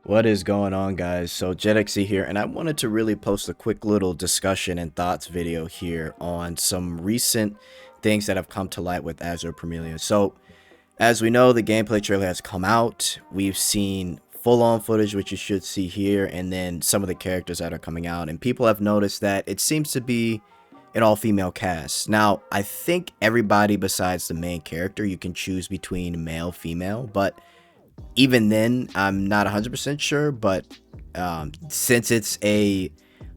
What is going on, guys? So JetXC here, and I wanted to really post a quick little discussion and thoughts video here on some recent things that have come to light with Azure Promilia. So, as we know, the gameplay trailer has come out. We've seen full-on footage, which you should see here, and then some of the characters that are coming out. And people have noticed that it seems to be an all-female cast. Now, I think everybody besides the main character, you can choose between male, female, but even then, I'm not 100% sure, but since it's a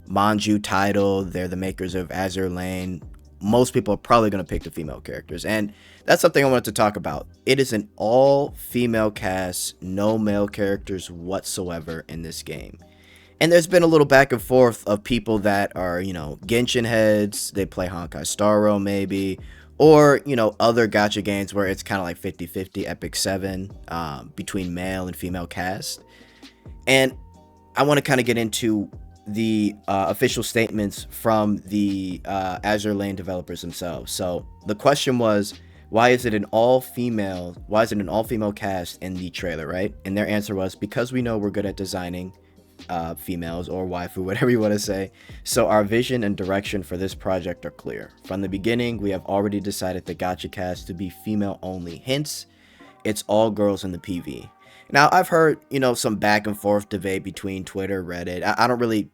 Manju title, they're the makers of Azure Lane, most people are probably going to pick the female characters. And that's something I wanted to talk about. It is an all-female cast, no male characters whatsoever in this game. And there's been a little back and forth of people that are, Genshin heads, they play Honkai Star Rail maybe, or, other gacha games where it's kind of like 50-50, Epic 7, between male and female cast. And I want to kind of get into the official statements from the Azure Lane developers themselves. So the question was, why is it an all-female cast in the trailer, right? And their answer was, because we know we're good at designing females or waifu, whatever you want to say. So our vision and direction for this project are clear. From the beginning, we have already decided the gacha cast to be female only. Hence, it's all girls in the PV. Now, I've heard, some back and forth debate between Twitter, Reddit. I don't really,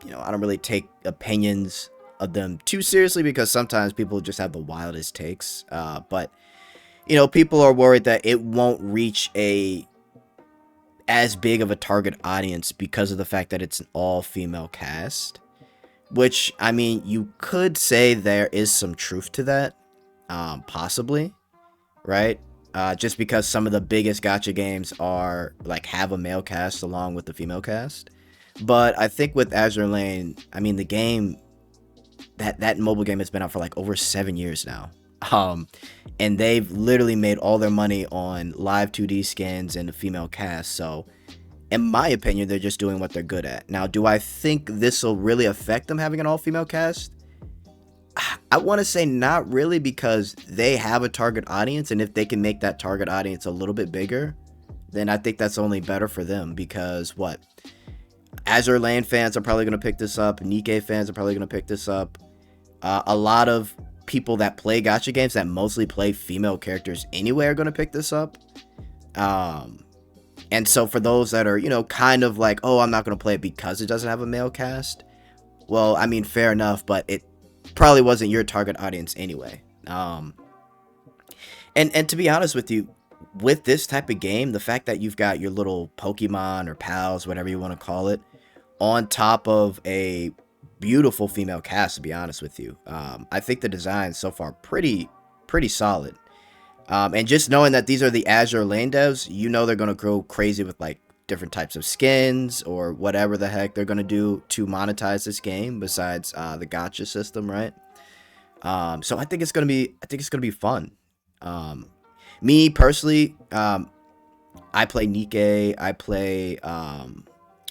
I don't really take opinions of them too seriously because sometimes people just have the wildest takes. But people are worried that it won't reach as big of a target audience because of the fact that it's an all-female cast, which, I mean, you could say there is some truth to that, possibly, right? Just because some of the biggest gacha games are like have a male cast along with the female cast. But I think with Azure Lane, I mean, the game, that mobile game has been out for like over 7 years now. And they've literally made all their money on live 2D skins and the female cast. So, in my opinion, they're just doing what they're good at. Now, do I think this will really affect them having an all-female cast? I want to say not really, because they have a target audience, and if they can make that target audience a little bit bigger, then I think that's only better for them. Because Azure Lane fans are probably going to pick this up. Nikkei fans are probably going to pick this up. A lot of people that play gacha games that mostly play female characters anyway are going to pick this up. And so for those that are, kind of like, oh, I'm not going to play it because it doesn't have a male cast. Well, I mean, fair enough, but it probably wasn't your target audience anyway. And to be honest with you, with this type of game, the fact that you've got your little Pokemon or pals, whatever you want to call it, on top of a beautiful female cast, to be honest with you, I think the design so far pretty solid. And just knowing that these are the Azure Lane devs, they're going to go crazy with like different types of skins or whatever the heck they're going to do to monetize this game besides the gacha system, right? So I think it's going to be fun. Me personally, I play Nikkei, I play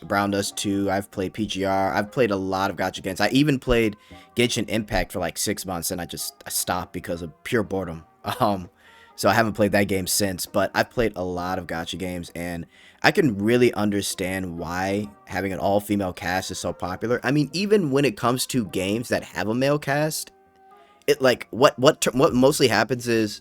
Brown Dust 2, I've played PGR, I've played a lot of gacha games. I even played Genshin Impact for like 6 months, and I stopped because of pure boredom. So I haven't played that game since, but I've played a lot of gacha games, and I can really understand why having an all-female cast is so popular. I mean, even when it comes to games that have a male cast, it like what mostly happens is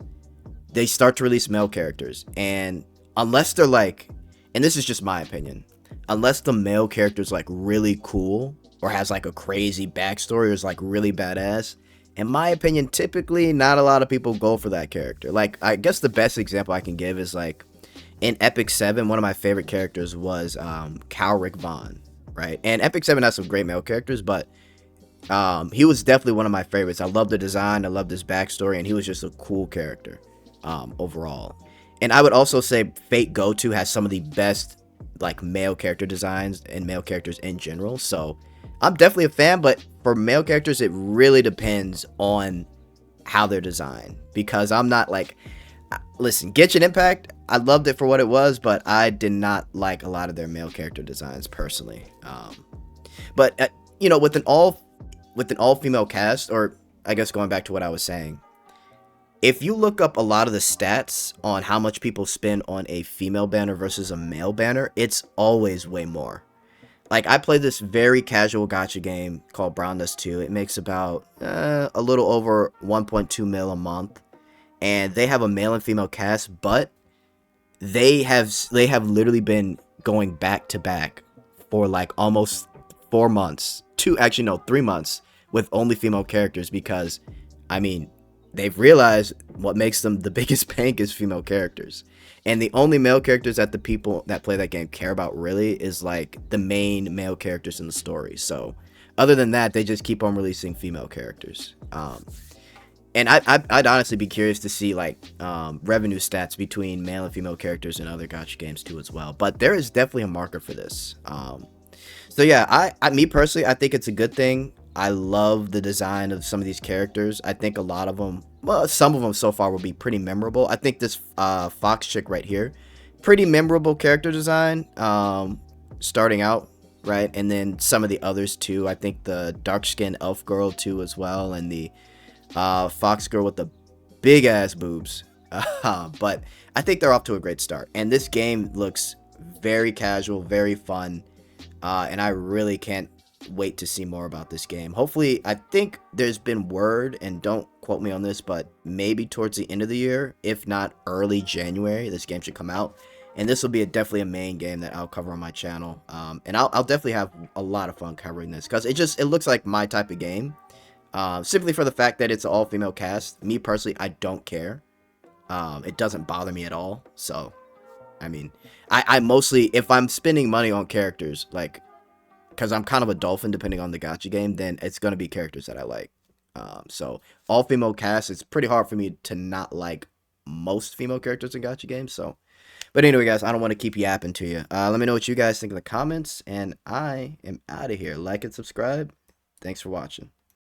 they start to release male characters, and unless they're like, and this is just my opinion, unless the male character is like really cool or has like a crazy backstory or is like really badass, in my opinion, typically not a lot of people go for that character. Like, I guess the best example I can give is like in Epic 7, one of my favorite characters was Calric Vaughn, right? And Epic 7 has some great male characters, but he was definitely one of my favorites. I love the design, I love his backstory, and he was just a cool character overall. And I would also say Fate Goto has some of the best like male character designs and male characters in general. So I'm definitely a fan, but for male characters, it really depends on how they're designed. Because I'm not like, listen, Genshin Impact, I loved it for what it was, but I did not like a lot of their male character designs personally. But with an all female cast, or I guess going back to what I was saying, If you look up a lot of the stats on how much people spend on a female banner versus a male banner, it's always way more. Like, I played this very casual gacha game called Brown Dust 2. It makes about a little over 1.2 mil a month, and they have a male and female cast, but they have literally been going back to back for like almost 4 months, 3 months with only female characters because, I mean, they've realized what makes them the biggest bank is female characters. And the only male characters that the people that play that game care about really is like the main male characters in the story. So other than that, they just keep on releasing female characters. And I'd honestly be curious to see like revenue stats between male and female characters in other gacha games too as well. But there is definitely a market for this. So yeah, me personally, I think it's a good thing. I love the design of some of these characters. I think a lot of them, well, some of them so far will be pretty memorable. I think this Fox chick right here, pretty memorable character design. Starting out, right, and then some of the others too. I think the dark skinned elf girl too as well, and the Fox girl with the big ass boobs. But I think they're off to a great start, and this game looks very casual, very fun, and I really can't wait to see more about this game. Hopefully, I think there's been word, and don't quote me on this, but maybe towards the end of the year, if not early January, this game should come out. And this will be definitely a main game that I'll cover on my channel. And I'll definitely have a lot of fun covering this because it looks like my type of game. Simply for the fact that it's an all-female cast. Me personally, I don't care. It doesn't bother me at all. So, I mean, I mostly, if I'm spending money on characters, like, because I'm kind of a dolphin depending on the gacha game, then it's going to be characters that I like. So, all-female cast, it's pretty hard for me to not like most female characters in gacha games. So, but anyway, guys, I don't want to keep yapping to you. Let me know what you guys think in the comments, and I am out of here. Like and subscribe. Thanks for watching.